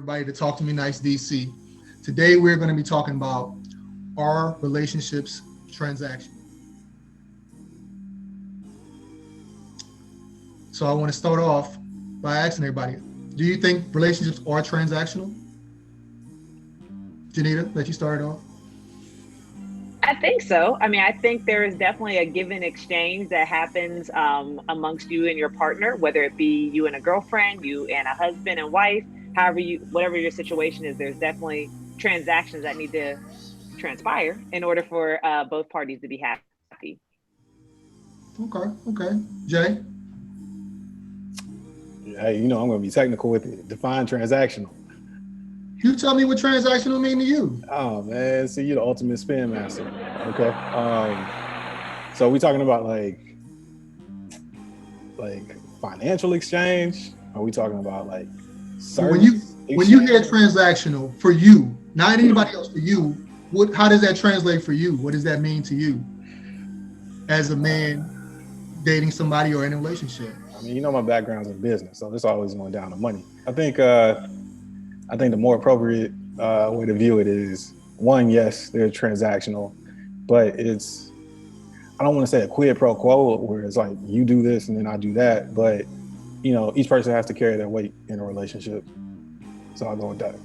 everybody to Talk to Me Nice DC. Today we're going to be talking about, are relationships transactional? So I want to start off by asking everybody, do you think relationships are transactional? Janita, let you start it off. I think so. I mean, I think there is definitely a give and exchange that happens amongst you and your partner, whether it be you and a girlfriend, you and a husband and wife, whatever your situation is, there's definitely transactions that need to transpire in order for both parties to be happy. Okay. Jay? Hey, I'm going to be technical with it. Define transactional. You tell me what transactional mean to you. Oh man, see, you're the ultimate spin master. Okay. So we talking about like financial exchange? Are we talking about like service? When you hear transactional for you, not anybody else, for you, how does that translate for you? What does that mean to you as a man dating somebody or in a relationship? I mean, my background's in business, so it's always going down to money. I think the more appropriate way to view it is, one, yes, they're transactional, but I don't want to say a quid pro quo where it's like you do this and then I do that, but each person has to carry their weight in a relationship. So I'll go with that.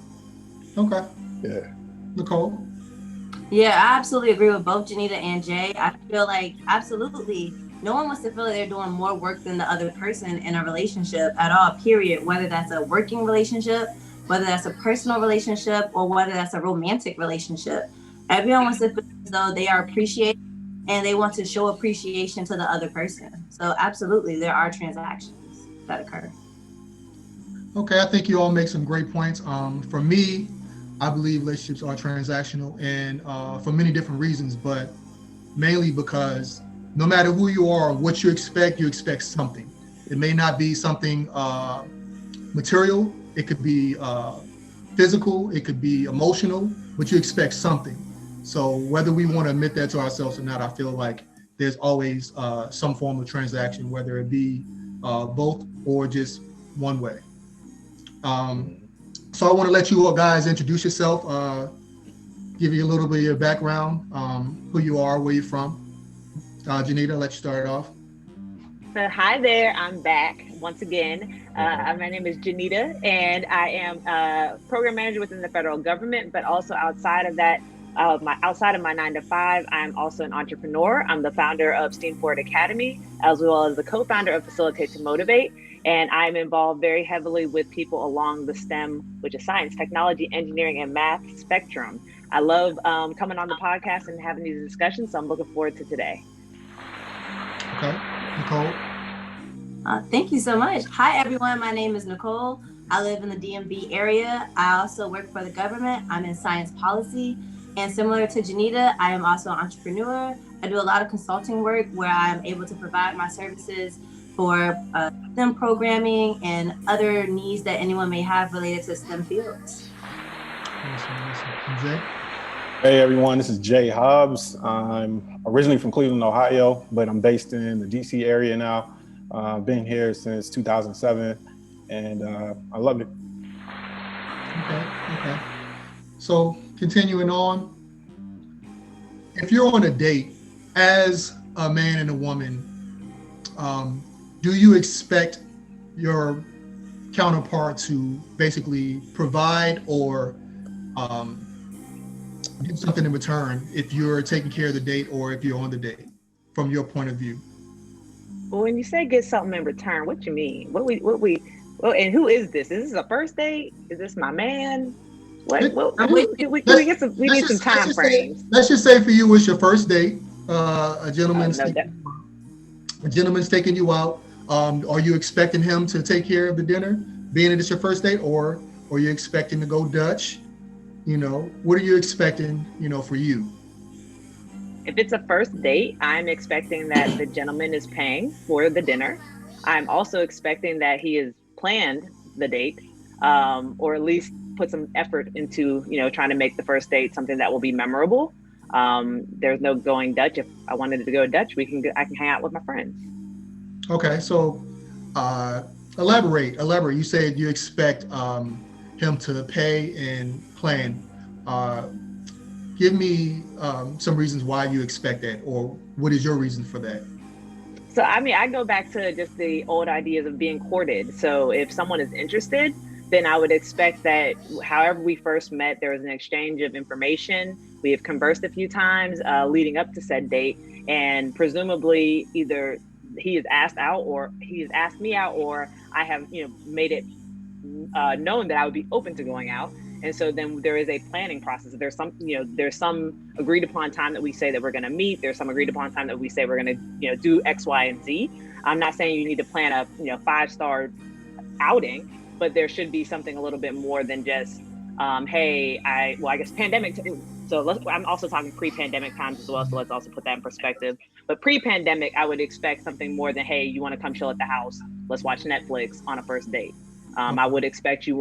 Okay. Yeah. Nicole? Yeah, I absolutely agree with both Janita and Jay. I feel like absolutely no one wants to feel like they're doing more work than the other person in a relationship at all, period. Whether that's a working relationship, whether that's a personal relationship, or whether that's a romantic relationship. Everyone wants to feel as though they are appreciated and they want to show appreciation to the other person. So absolutely, there are transactions that occur. Okay, I think you all make some great points. For me, I believe relationships are transactional, and for many different reasons, but mainly because no matter who you are, what you expect something. It may not be something material. It could be physical, it could be emotional, but you expect something. So whether we want to admit that to ourselves or not, I feel like there's always some form of transaction, whether it be both or just one way. So I want to let you all guys introduce yourself, give you a little bit of your background, who you are, where you're from. Janita, let you start it off. So hi there, I'm back once again. My name is Janita, and I am a program manager within the federal government, but also outside of that, outside of my 9 to 5, I'm also an entrepreneur. I'm the founder of STEAM Forward Academy, as well as the co-founder of Facilitate to Motivate. And I'm involved very heavily with people along the STEM, which is science, technology, engineering, and math spectrum. I love coming on the podcast and having these discussions, so I'm looking forward to today. Okay, Nicole. Thank you so much. Hi, everyone. My name is Nicole. I live in the DMV area. I also work for the government. I'm in science policy. And similar to Janita, I am also an entrepreneur. I do a lot of consulting work where I'm able to provide my services for STEM programming and other needs that anyone may have related to STEM fields. Awesome. Jay? Hey everyone, this is Jay Hobbs. I'm originally from Cleveland, Ohio, but I'm based in the DC area now. I've been here since 2007, and I love it. Okay. So continuing on, if you're on a date as a man and a woman, do you expect your counterpart to basically provide or do something in return if you're taking care of the date or if you're on the date, from your point of view? Well, when you say get something in return, what you mean? And who is this? Is this a first date? Is this my man? We need some time frames. Let's just say for you, it's your first date. A gentleman's taking you out. Are you expecting him to take care of the dinner, being that it's your first date, or are you expecting to go Dutch? What are you expecting, for you? If it's a first date, I'm expecting that the gentleman is paying for the dinner. I'm also expecting that he has planned the date, or at least put some effort into, trying to make the first date something that will be memorable. There's no going Dutch. If I wanted to go Dutch, I can hang out with my friends. Okay, so elaborate. You said you expect him to pay and plan. Uh, Give me some reasons why you expect that, or what is your reason for that? So, I mean, I go back to just the old ideas of being courted. So, if someone is interested, then I would expect that however we first met, there was an exchange of information. We have conversed a few times leading up to said date, and presumably either he is asked out or he has asked me out, or I have, made it known that I would be open to going out. And so then there is a planning process. There's some agreed upon time that we say that we're going to meet. There's some agreed upon time that we say we're going to, do X, Y, and Z. I'm not saying you need to plan a, 5-star outing, but there should be something a little bit more than just, hey, I guess pandemic. I'm also talking pre-pandemic times as well. So let's also put that in perspective. But pre-pandemic, I would expect something more than, hey, you want to come chill at the house? Let's watch Netflix on a first date. I Okay. would expect you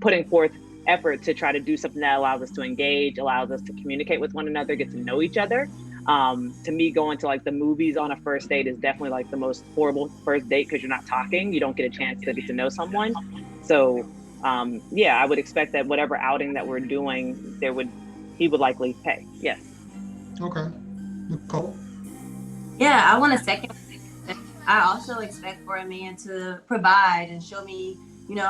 putting forth effort to try to do something that allows us to engage, allows us to communicate with one another, get to know each other. To me, going to like the movies on a first date is definitely like the most horrible first date because you're not talking, you don't get a chance to get to know someone. So, yeah, I would expect that whatever outing that we're doing, he would likely pay. Yes. Okay. Nicole. Yeah, I want to second. I also expect for a man to provide and show me,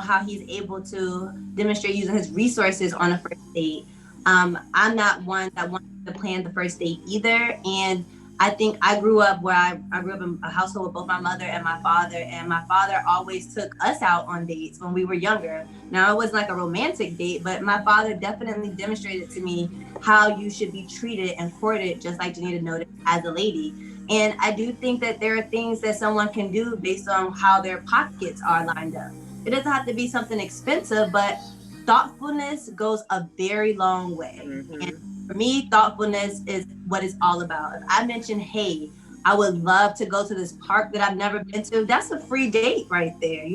how he's able to demonstrate using his resources on a first date. I'm not one that wants to plan the first date either. And I think I grew up where I grew up in a household with both my mother and my father always took us out on dates when we were younger. Now, it wasn't like a romantic date, but my father definitely demonstrated to me how you should be treated and courted, just like Janita noted, as a lady. And I do think that there are things that someone can do based on how their pockets are lined up. It doesn't have to be something expensive, but thoughtfulness goes a very long way. And Mm-hmm. for me, thoughtfulness is what it's all about. If I mention, hey, I would love to go to this park that I've never been to, that's a free date right there.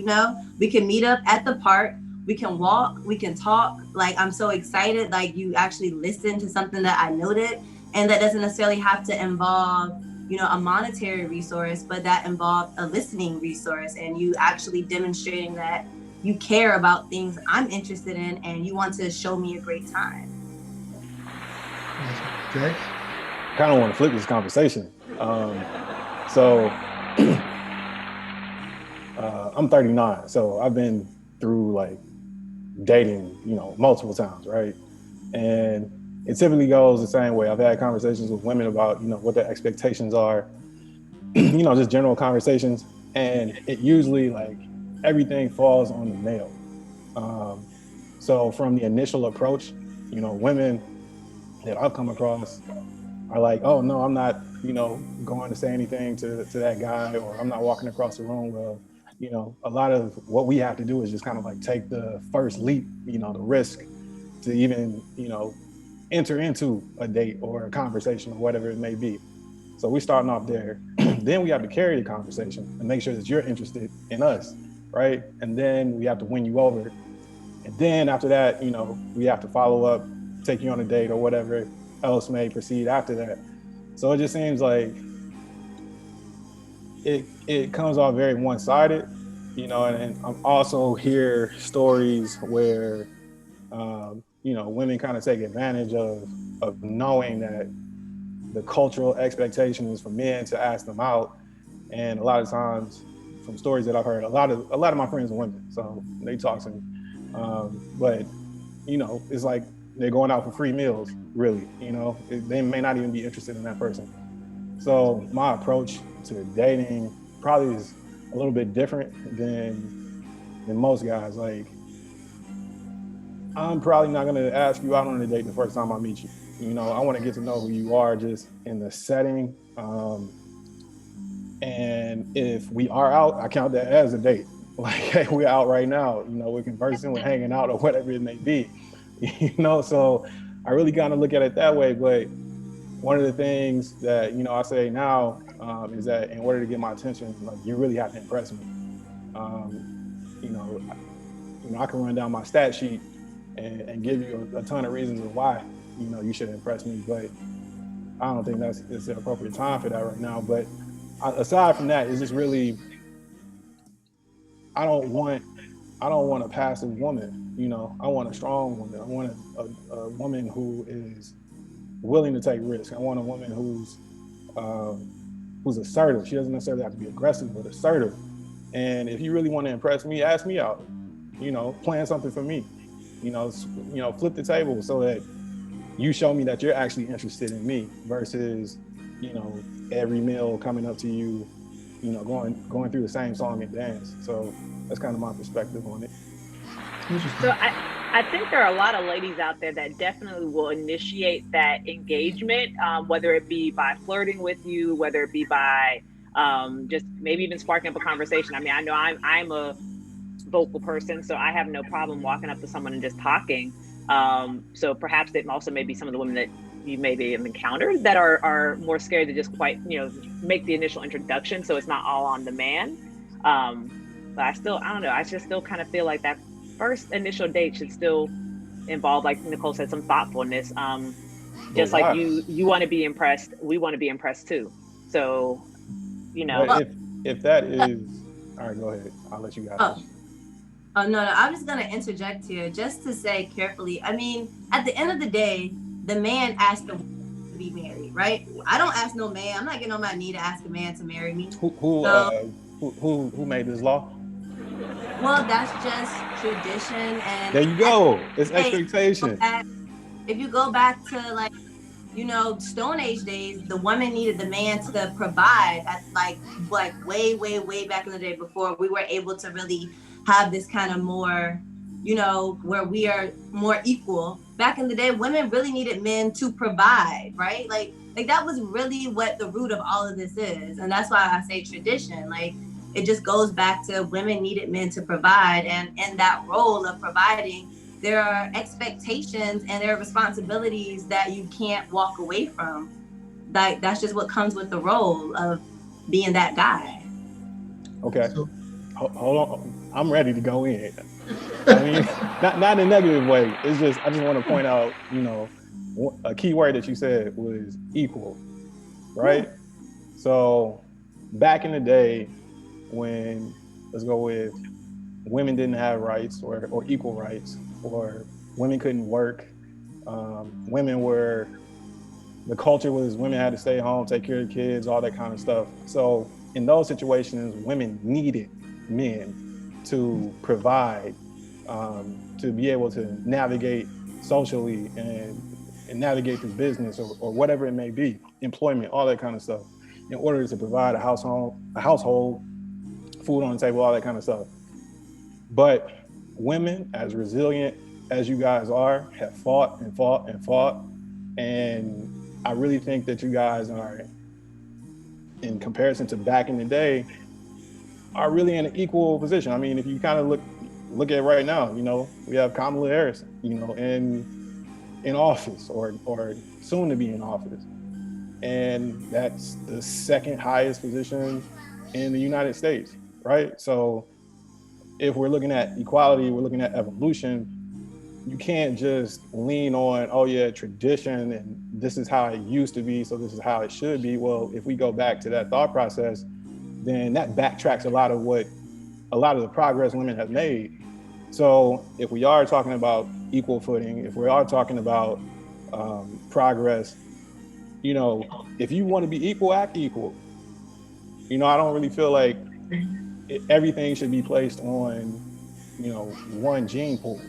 We can meet up at the park. We can walk, we can talk. Like, I'm so excited. Like, you actually listen to something that I noted. And that doesn't necessarily have to involve a monetary resource, but that involved a listening resource and you actually demonstrating that you care about things I'm interested in and you want to show me a great time. Awesome. Jay. I kind of want to flip this conversation. So I'm 39, so I've been through like dating, multiple times, right? And it typically goes the same way. I've had conversations with women about, what their expectations are, just general conversations. And it usually like everything falls on the male. Um, so from the initial approach, women that I've come across are like, oh no, I'm not, going to say anything to that guy, or I'm not walking across the room. Well, a lot of what we have to do is just kind of like take the first leap, the risk to even, enter into a date or a conversation or whatever it may be. So we're starting off there. Then we have to carry the conversation and make sure that you're interested in us, right? And then we have to win you over. And then after that, we have to follow up, take you on a date or whatever else may proceed after that. So it just seems like it comes off very one-sided, and I'm also hear stories where women kind of take advantage of knowing that the cultural expectation is for men to ask them out. And a lot of times, from stories that I've heard, a lot of my friends are women, so they talk to me. But it's like they're going out for free meals. Really, they may not even be interested in that person. So my approach to dating probably is a little bit different than most guys. Like, I'm probably not going to ask you out on a date the first time I meet you. I want to get to know who you are just in the setting. And if we are out, I count that as a date. Like, hey, we're out right now. We're conversing, we're hanging out, or whatever it may be. So I really kind of look at it that way. But one of the things that I say now is that in order to get my attention, like, you really have to impress me. Um, you know, I can run down my stat sheet and give you a ton of reasons of why you should impress me, but I don't think it's the appropriate time for that right now. But aside from that, it's just really I don't want I don't want a passive woman. You know, I want a strong woman. I want a woman who is willing to take risks. I want a woman who's assertive. She doesn't necessarily have to be aggressive, but assertive. And if you really want to impress me, ask me out. You know, plan something for me. Flip the table so that you show me that you're actually interested in me versus, every meal coming up to you, going through the same song and dance. So that's kind of my perspective on it. So I think there are a lot of ladies out there that definitely will initiate that engagement, whether it be by flirting with you, whether it be by just maybe even sparking up a conversation. I mean, I know I'm a vocal person, so I have no problem walking up to someone and just talking. So perhaps it also may be some of the women that you maybe have encountered that are more scared to just quite, make the initial introduction. So it's not all on the man. But I don't know. I just still kind of feel like that first initial date should still involve, like Nicole said, some thoughtfulness. Just like you want to be impressed, we want to be impressed too. So, But if that is, all right, go ahead. I'll let you guys. Oh, no, I'm just going to interject here just to say carefully. I mean, at the end of the day, the man asked the woman to be married, right? I don't ask no man. I'm not getting on my knee to ask a man to marry me. Who made this law? Well, that's just tradition. And there you go. It's expectation. If you go back to Stone Age days, the woman needed the man to provide at like way, way, way back in the day before we were able to really have this kind of more, where we are more equal. Back in the day, women really needed men to provide, right? Like that was really what the root of all of this is. And that's why I say tradition. Like it just goes back to women needed men to provide. And in that role of providing, there are expectations and there are responsibilities that you can't walk away from. Like that's just what comes with the role of being that guy. Okay. Hold on. I'm ready to go in. I mean, not in a negative way. It's just, I just want to point out, a key word that you said was equal, right? So back in the day when, let's go with, women didn't have rights or equal rights, or women couldn't work. The culture was women had to stay home, take care of kids, all that kind of stuff. So in those situations, women needed men to provide, to be able to navigate socially and navigate through business or whatever it may be, employment, all that kind of stuff, in order to provide a household, food on the table, all that kind of stuff. But women, as resilient as you guys are, have fought and fought and fought. And I really think that you guys are, in comparison to back in the day, are really in an equal position. I mean, if you kind of look at right now, we have Kamala Harris, in office or soon to be in office. And that's the second highest position in the United States, right? So if we're looking at equality, we're looking at evolution, you can't just lean on, oh yeah, tradition, and this is how it used to be, so this is how it should be. Well, if we go back to that thought process, then that backtracks a lot of the progress women have made. So if we are talking about equal footing, if we are talking about progress, if you want to be equal, act equal. I don't really feel like everything should be placed on, one gene pool.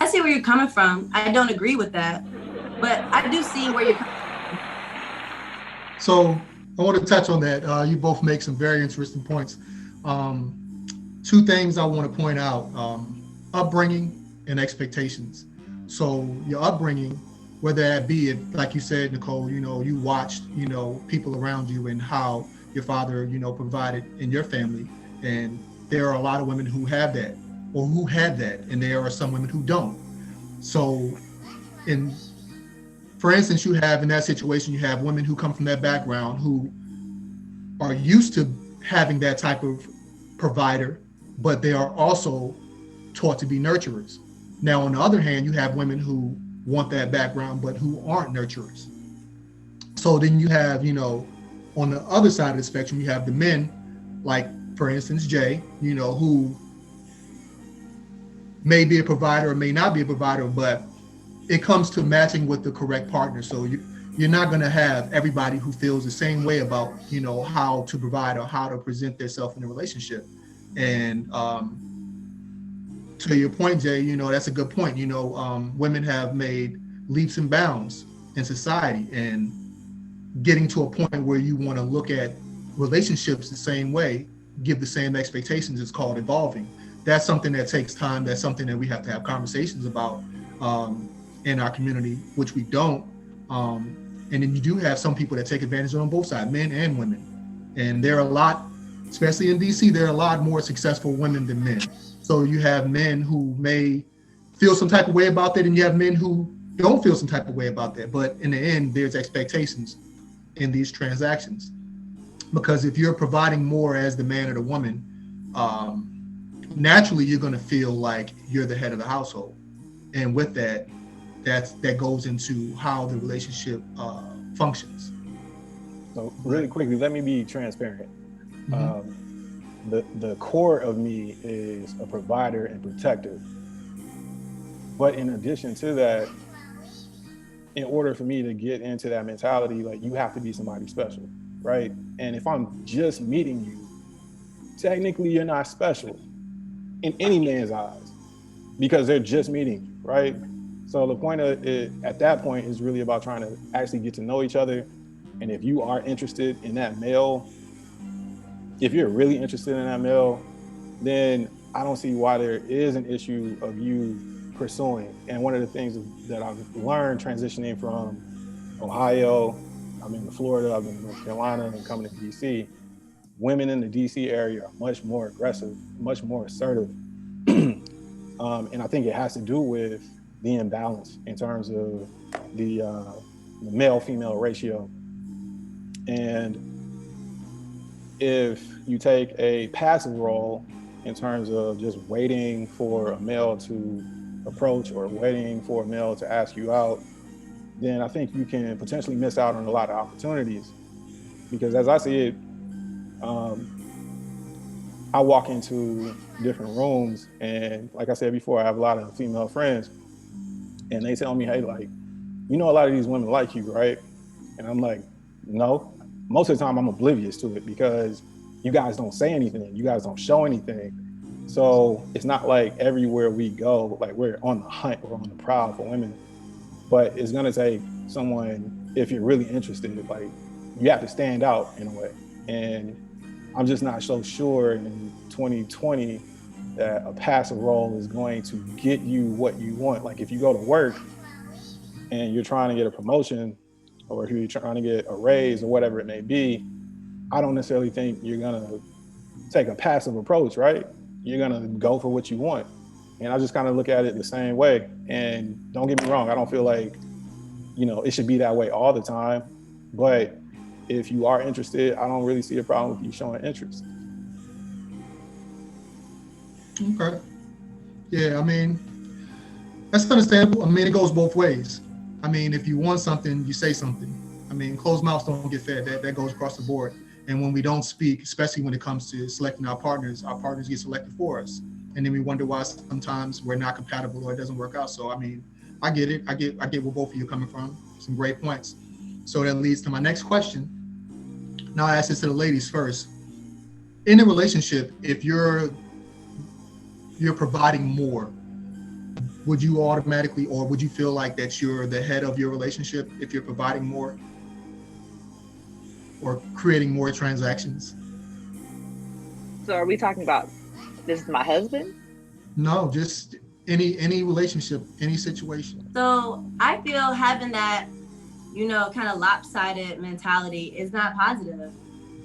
I see where you're coming from. I don't agree with that, but I do see where you're coming from. So I want to touch on that. You both make some very interesting points. Two things I want to point out, upbringing and expectations. So your upbringing, whether that be, like you said, Nicole, you watched, people around you and how your father, provided in your family. And there are a lot of women who have that or who had that. And there are some women who don't. So for instance, you have in that situation, you have women who come from that background who are used to having that type of provider, but they are also taught to be nurturers. Now, on the other hand, you have women who want that background, but who aren't nurturers. So then you have, on the other side of the spectrum, you have the men, like for instance, Jay, who may be a provider or may not be a provider, but it comes to matching with the correct partner. So you're not going to have everybody who feels the same way about how to provide or how to present themselves in a relationship. And to your point, Jay, that's a good point. Women have made leaps and bounds in society, and getting to a point where you want to look at relationships the same way, give the same expectations, is called evolving. That's something that takes time. That's something that we have to have conversations about um, in our community, which we don't. Um, and then you do have some people that take advantage on both sides, men and women. And there are a lot, especially in DC, there are a lot more successful women than men. So you have men who may feel some type of way about that, and you have men who don't feel some type of way about that. But in the end, there's expectations in these transactions, because if you're providing more as the man or the woman, um, naturally you're going to feel like you're the head of the household, and with that, that goes into how the relationship functions. So really quickly, let me be transparent. Mm-hmm. The core of me is a provider and protector. But in addition to that, in order for me to get into that mentality, like, you have to be somebody special, right? And if I'm just meeting you, technically you're not special in any man's eyes, because they're just meeting you, right? So the point of it at that point is really about trying to actually get to know each other. And if you are interested in that male, if you're really interested in that male, then I don't see why there is an issue of you pursuing. And one of the things that I've learned transitioning from Ohio, I'm in Florida, I've been in North Carolina, and coming to DC, women in the DC area are much more aggressive, much more assertive. And I think it has to do with the imbalance in terms of the male female ratio. And if you take a passive role in terms of just waiting for a male to approach or waiting for a male to ask you out, then I think you can potentially miss out on a lot of opportunities. Because as I see it, um, I walk into different rooms, and like I said before, I have a lot of female friends, and they tell me, hey, like, a lot of these women like you, right? And I'm like, no. Most of the time I'm oblivious to it, because you guys don't say anything, you guys don't show anything. So it's not like everywhere we go, like, we're on the hunt or on the prowl for women. But it's gonna take someone, if you're really interested, like, you have to stand out in a way. And I'm just not so sure in 2020 that a passive role is going to get you what you want. Like, if you go to work and you're trying to get a promotion, or if you're trying to get a raise or whatever it may be, I don't necessarily think you're gonna take a passive approach, right? You're gonna go for what you want. And I just kind of look at it the same way. And don't get me wrong, I don't feel like, it should be that way all the time. But if you are interested, I don't really see a problem with you showing interest. Okay. Yeah, I mean, that's understandable. I mean, it goes both ways. I mean, if you want something, you say something. I mean, closed mouths don't get fed. That goes across the board. And when we don't speak, especially when it comes to selecting our partners get selected for us. And then we wonder why sometimes we're not compatible or it doesn't work out. So, I mean, I get it. I get where both of you are coming from. Some great points. So that leads to my next question. Now I ask this to the ladies first. In a relationship, if you're providing more, would you automatically, or would you feel like that you're the head of your relationship if you're providing more or creating more transactions? So are we talking about this is my husband? No, just any relationship, any situation. So I feel having that, kind of lopsided mentality is not positive.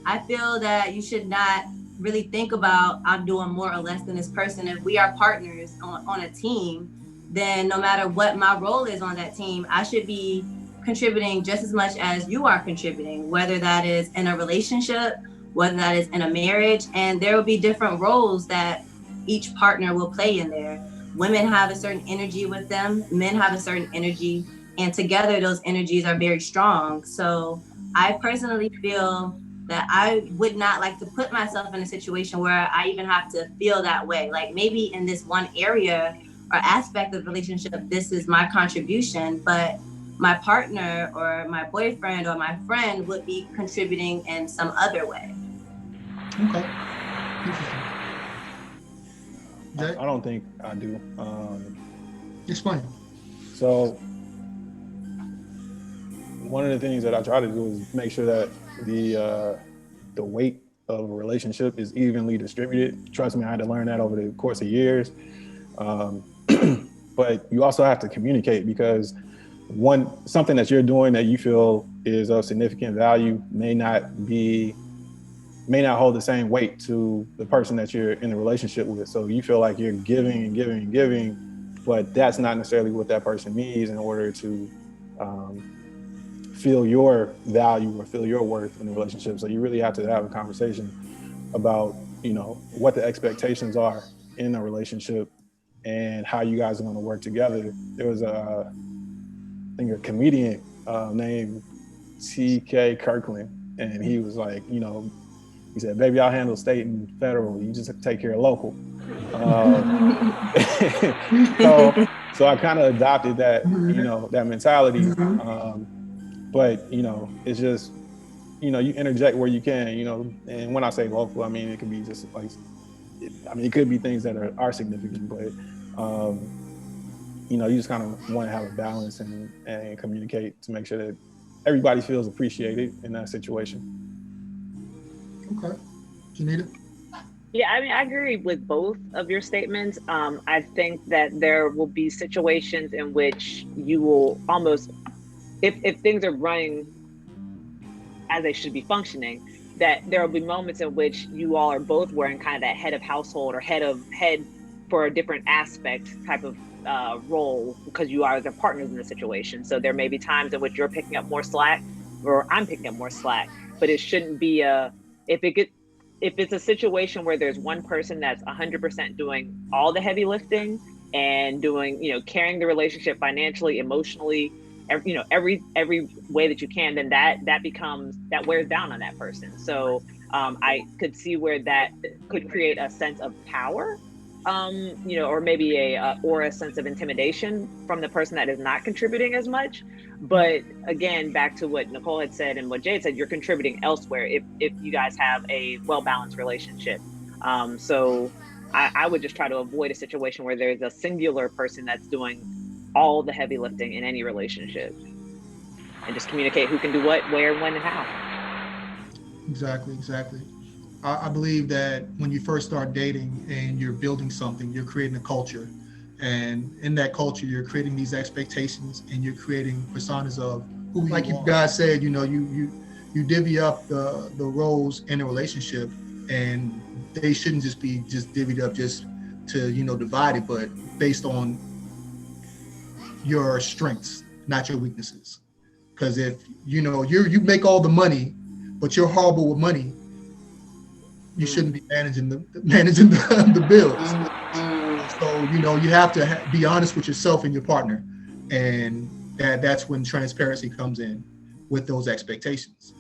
I feel that you should not really think about I'm doing more or less than this person. If we are partners on a team, then no matter what my role is on that team, I should be contributing just as much as you are contributing, whether that is in a relationship, whether that is in a marriage. And there will be different roles that each partner will play in there. Women have a certain energy with them, men have a certain energy, and together those energies are very strong. So I personally feel that I would not like to put myself in a situation where I even have to feel that way. Like maybe in this one area or aspect of the relationship, this is my contribution, but my partner or my boyfriend or my friend would be contributing in some other way. Okay. Interesting. I don't think I do. Explain. So one of the things that I try to do is make sure that the weight of a relationship is evenly distributed. Trust me, I had to learn that over the course of years. But you also have to communicate, because something that you're doing that you feel is of significant value may not hold the same weight to the person that you're in a relationship with. So you feel like you're giving and giving and giving, but that's not necessarily what that person needs in order to feel your value or feel your worth in the relationship. So you really have to have a conversation about, what the expectations are in a relationship and how you guys are going to work together. There was I think a comedian named T.K. Kirkland, and he was like, he said, "Baby, I'll handle state and federal. You just take care of local." So I kind of adopted that, that mentality. But it's just, you interject where you can, and when I say local, I mean it could be just like, it could be things that are significant, but you just kind of want to have a balance and communicate to make sure that everybody feels appreciated in that situation. Okay. Janita? Yeah, I mean, I agree with both of your statements. I think that there will be situations in which you will almost, if things are running as they should be functioning, that there will be moments in which you all are both wearing kind of that head of household or head for a different aspect type of role, because you are the partners in the situation. So there may be times in which you're picking up more slack or I'm picking up more slack, but it shouldn't be if it's a situation where there's one person that's 100% doing all the heavy lifting and doing, carrying the relationship financially, emotionally, every way that you can, then that wears down on that person. So I could see where that could create a sense of power, or maybe a sense of intimidation from the person that is not contributing as much. But again, back to what Nicole had said and what Jade said, you're contributing elsewhere if you guys have a well-balanced relationship. So I would just try to avoid a situation where there's a singular person that's doing all the heavy lifting in any relationship, and just communicate who can do what, where, when, and how. Exactly. I believe that when you first start dating and you're building something, you're creating a culture. And in that culture, you're creating these expectations and you're creating personas of who, like you guys said, you divvy up the roles in a relationship, and they shouldn't just be divvied up just to, divide it, but based on your strengths, not your weaknesses. Because if, you make all the money, but you're horrible with money, you shouldn't be managing the bills. So, you have to be honest with yourself and your partner. And that's when transparency comes in with those expectations.